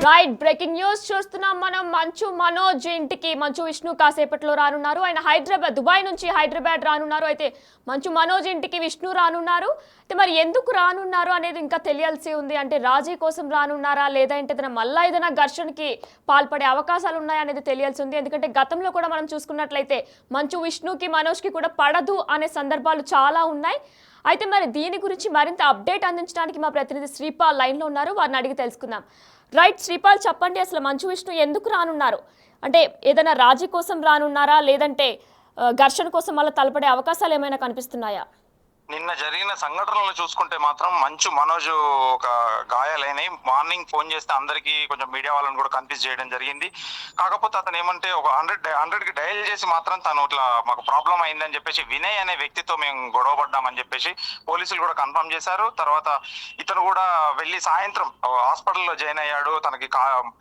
Right breaking news చూస్తున్నాం మనం. మంచు మనోజ్ ఇంటికి మంచు విష్ణు కాసేపట్లో రానున్నారు. ఆయన దుబాయ్ నుంచి హైదరాబాద్ రానున్నారు. అయితే మంచు మనోజ్ ఇంటికి విష్ణు రానున్నారు. అయితే మరి ఎందుకు రానున్నారు అనేది ఇంకా తెలియాల్సి ఉంది. అంటే రాజీ కోసం రానున్నారా లేదంటే మళ్ళా ఏదైనా ఘర్షణకి పాల్పడే అవకాశాలు ఉన్నాయా అనేది తెలియాల్సి ఉంది. ఎందుకంటే గతంలో కూడా మనం చూసుకున్నట్లయితే మంచు విష్ణుకి మనోజ్కి కూడా పడదు అనే సందర్భాలు చాలా ఉన్నాయి. అయితే మరి దీని గురించి మరింత అప్డేట్ అందించడానికి మా ప్రతినిధి శ్రీపాల్ లైన్లో ఉన్నారు. వారిని అడిగి తెలుసుకుందాం. రైట్ శ్రీపాల్, చెప్పండి, అసలు మంచు విష్ణు ఎందుకు రానున్నారు? అంటే ఏదైనా రాజీ కోసం రానున్నారా లేదంటే ఘర్షణ కోసం మళ్ళీ తలపడే అవకాశాలు ఏమైనా కనిపిస్తున్నాయా? నిన్న జరిగిన సంఘటనలు చూసుకుంటే మాత్రం మంచు మనోజ్ ఒక గాయాలైనాయి. మార్నింగ్ ఫోన్ చేస్తే అందరికి కొంచెం మీడియా వాళ్ళని కూడా కన్ఫ్యూజ్ చేయడం జరిగింది. కాకపోతే అతను ఏమంటే ఒక 100కి డయల్ చేసి మాత్రం తను ఇట్లా మాకు ప్రాబ్లం అయిందని చెప్పేసి వినయ్ అనే వ్యక్తితో మేము గొడవపడ్డామని చెప్పేసి పోలీసులు కూడా కన్ఫర్మ్ చేశారు. తర్వాత ఇతను కూడా వెళ్ళి సాయంత్రం హాస్పిటల్లో జాయిన్ అయ్యాడు. తనకి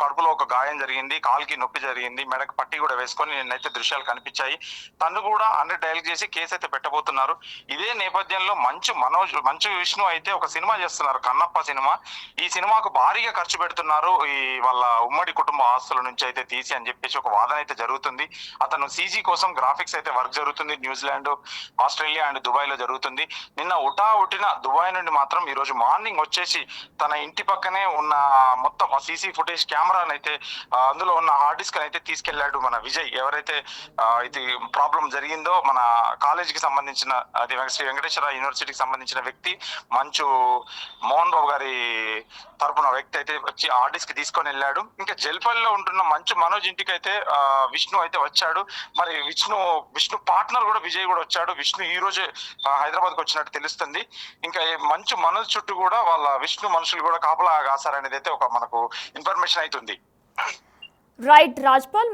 కడుపులో ఒక గాయం జరిగింది, కాలుకి నొప్పి జరిగింది, మెడకు పట్టి కూడా వేసుకొని నిన్నైతే దృశ్యాలు కనిపించాయి. తను కూడా 100 డయల్ చేసి కేసు అయితే పెట్టబోతున్నారు. ఇదే నేపథ్యం మంచు విష్ణు అయితే ఒక సినిమా చేస్తున్నారు, కన్నప్ప సినిమా. ఈ సినిమాకు భారీగా ఖర్చు పెడుతున్నారు, ఈ వాళ్ళ ఉమ్మడి కుటుంబ ఆస్తుల నుంచి అయితే తీసి అని చెప్పేసి ఒక వాదన అయితే జరుగుతుంది. అతను సీజీ కోసం గ్రాఫిక్స్ అయితే వర్క్ జరుగుతుంది. న్యూజిలాండ్, ఆస్ట్రేలియా అండ్ దుబాయ్ లో జరుగుతుంది. నిన్న ఉట్టిన దుబాయ్ నుండి మాత్రం ఈ రోజు మార్నింగ్ వచ్చేసి తన ఇంటి పక్కనే ఉన్న మొత్తం సీసీ ఫుటేజ్ కెమెరాని అయితే అందులో ఉన్న హార్డ్ డిస్క్ అయితే తీసుకెళ్లాడు మన విజయ్. ఎవరైతే ఇది ప్రాబ్లం జరిగిందో మన కాలేజీకి సంబంధించిన అది శ్రీ వెంకటేశ్వర యూనివర్సిటీకి సంబంధించిన వ్యక్తి మంచు మోహన్ బాబు గారి తరపున వ్యక్తి అయితే వచ్చి ఆర్డిస్ కి తీసుకొని వెళ్ళాడు. ఇంకా జల్పల్లిలో ఉంటున్న మంచు మనోజ్ ఇంటికి అయితే విష్ణు అయితే వచ్చాడు. మరి విష్ణు పార్ట్నర్ కూడా విజయ్ కూడా వచ్చాడు. విష్ణు ఈ రోజే హైదరాబాద్కి వచ్చినట్టు తెలుస్తుంది. ఇంకా మంచు మనోజ్ చుట్టూ కూడా వాళ్ళ విష్ణు మనుషులు కూడా కాపలా కాసారనేది అయితే ఒక మనకు ఇన్ఫర్మేషన్ అవుతుంది. రైట్ రాజ్పాల్,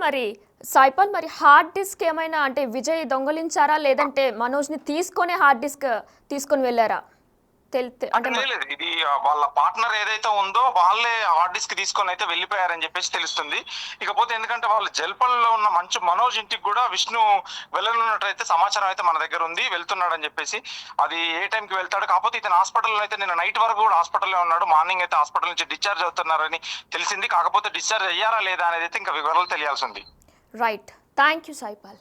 సాయిపాల్, మరి హార్డ్ డిస్క్ ఏమైనా అంటే విజయ్ దొంగలించారా లేదంటే మనోజ్ని తీసుకొని హార్డ్ డిస్క్ తీసుకొని వెళ్ళారా? ఇది వాళ్ళ పార్ట్నర్ ఏదైతే ఉందో వాళ్ళే హార్డ్ డిస్క్ తీసుకొని అయితే వెళ్ళిపోయారని చెప్పేసి తెలుస్తుంది. ఇకపోతే ఎందుకంటే వాళ్ళు జల్పల్లో ఉన్న మంచు మనోజ్ ఇంటికి కూడా విష్ణు వెళ్ళనున్నట్టయితే సమాచారం అయితే మన దగ్గర ఉంది, వెళ్తున్నాడని చెప్పేసి. అది ఏ టైంకి వెళ్తాడు, కాకపోతే ఇతను హాస్పిటల్లో అయితే నిన్న నైట్ వరకు కూడా హాస్పిటల్లో ఉన్నాడు. మార్నింగ్ అయితే హాస్పిటల్ నుంచి డిశ్చార్జ్ అవుతున్నారని తెలిసింది. కాకపోతే డిశ్చార్జ్ అయ్యారా లేదా అనేది అయితే ఇంకా వివరాలు తెలియాల్సి ఉంది. Right, thank you Saipal.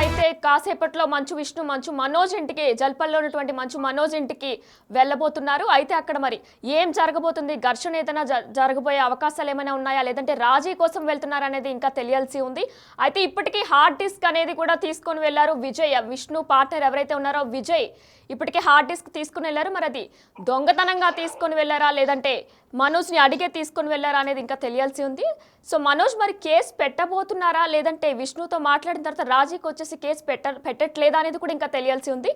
అయితే కాసేపట్లో మంచు మనోజ్ ఇంటికి, జల్పల్లో ఉన్నటువంటి మంచు మనోజ్ ఇంటికి వెళ్ళబోతున్నారు. అయితే అక్కడ మరి ఏం జరగబోతుంది, ఘర్షణ ఏదైనా జరగబోయే అవకాశాలు ఏమైనా ఉన్నాయా లేదంటే రాజీ కోసం వెళ్తున్నారు అనేది ఇంకా తెలియాల్సి ఉంది. అయితే ఇప్పటికీ హార్డ్ డిస్క్ అనేది కూడా తీసుకొని వెళ్ళారు విజయ్. విష్ణు పార్ట్నర్ ఎవరైతే ఉన్నారో విజయ్ ఇప్పటికే హార్డ్ డిస్క్ తీసుకుని వెళ్ళారు. మరి అది దొంగతనంగా తీసుకొని వెళ్ళారా లేదంటే మనోజ్ని అడిగే తీసుకొని వెళ్ళారా అనేది ఇంకా తెలియాల్సి ఉంది. సో మనోజ్ మరి కేసు పెట్టబోతున్నారా లేదంటే విష్ణుతో మాట్లాడిన తర్వాత రాజీకి వచ్చేసి కేసు పెట్టట్లేదా అనేది కూడా ఇంకా తెలియాల్సి ఉంది.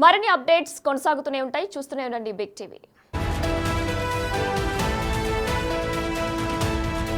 మరిన్ని అప్డేట్స్ కొనసాగుతూనే ఉంటాయి. చూస్తూనే ఉండండి బిగ్ టీవీ.